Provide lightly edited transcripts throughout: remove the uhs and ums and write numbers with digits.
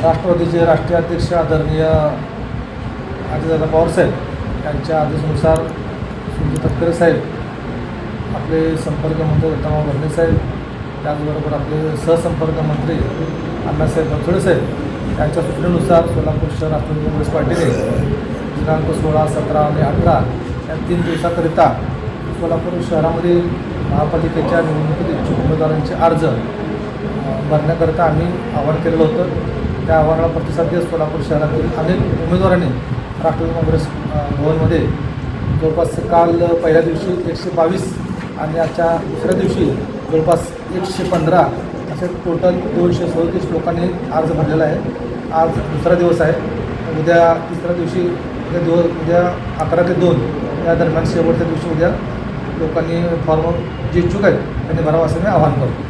राष्ट्रवादीचे राष्ट्रीय अध्यक्ष आदरणीय अजितदादा पवारसाहेब यांच्या आदेशानुसार सुनील तटकरे साहेब, आपले संपर्क मंत्री दत्ताभाऊ भरणे साहेब, त्याचबरोबर आपले सहसंपर्क मंत्री अण्णासाहेब बनसोडे साहेब यांच्या सूचनेनुसार सोलापूर शहर राष्ट्रवादी काँग्रेस पार्टीने दिनांक 16, 17 आणि 18 या 3 दिवसाकरिता सोलापूर शहरामध्ये महापालिकेच्या निवडणुकीत इच्छुक उमेदवारांचे अर्ज भरण्याकरिता आम्ही आवाहन केलेलं होतं. त्या आव्हानाला प्रतिसाद देत सोलापूर शहरातील अनेक उमेदवारांनी राष्ट्रवादी काँग्रेस भवनमध्ये जवळपास काल पहिल्या दिवशी 122 आणि आजच्या दुसऱ्या दिवशी जवळपास 115 असे टोटल 237 लोकांनी अर्ज भरलेला आहे. आज दुसरा दिवस आहे. उद्या तिसऱ्या दिवशी उद्या 11 ते 2 या दरम्यान शेवटच्या दिवशी उद्या लोकांनी फॉर्म जे इच्छुक आहेत त्यांनी भरावा असं मी आवाहन करतो.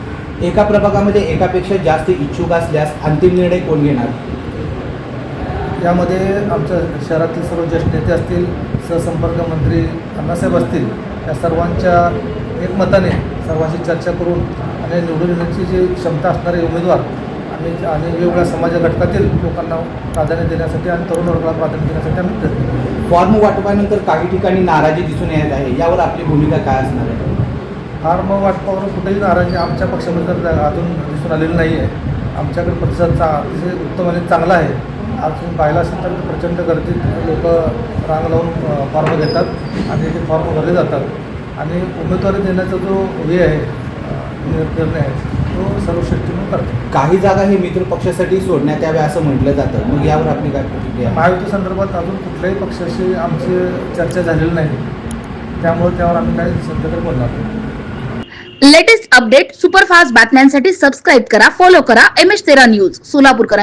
एका प्रभागामध्ये एकापेक्षा जास्त इच्छुक असल्यास अंतिम निर्णय कोण घेणार? यामध्ये आमच्या शहरातील सर्व ज्येष्ठ नेते असतील, सहसंपर्क मंत्री अण्णासाहेब असतील, या सर्वांच्या एकमताने सर्वांशी चर्चा करून आणि निवडून येण्याची जी क्षमता असणारे उमेदवार आणि वेगवेगळ्या समाज घटकातील लोकांना प्राधान्य देण्यासाठी आणि तरुण वर्गाला प्राधान्य देण्यासाठी आम्ही प्रयत्न करतो. फॉर्म वाटपानंतर काही ठिकाणी नाराजी दिसून येत आहे, यावर आपली भूमिका काय असणार आहे? फॉर्म वाटपावर कुठेही नाराजी आमच्या पक्षामध्ये तर अजून दिसून आलेली नाही आहे. आमच्याकडे प्रतिसाद अतिशय उत्तम आणि चांगला आहे. आज तुम्ही पाहिला असेल तर प्रचंड गर्दीत लोक रांग लावून फॉर्म घेतात आणि ते फॉर्म भरले जातात आणि उमेदवारी देण्याचा जो हे आहे निर्णय आहे तो सर्वश्रेष्ठी म्हणून करतो. काही जागा हे मित्र पक्षासाठी सोडण्यात याव्या असं म्हटलं जातं, मग यावर आपली काय प्रतिक्रिया? महायुती संदर्भात अजून कुठल्याही पक्षाशी आमची चर्चा झालेली नाही, त्यामुळे त्यावर आम्ही काही सध्या तर बोलणार नाही. लेटेस्ट अपडेट सुपरफास्ट बातम्यांसाठी सबस्क्राईब करा, फॉलो करा MS13 न्यूज सोलापूरकर.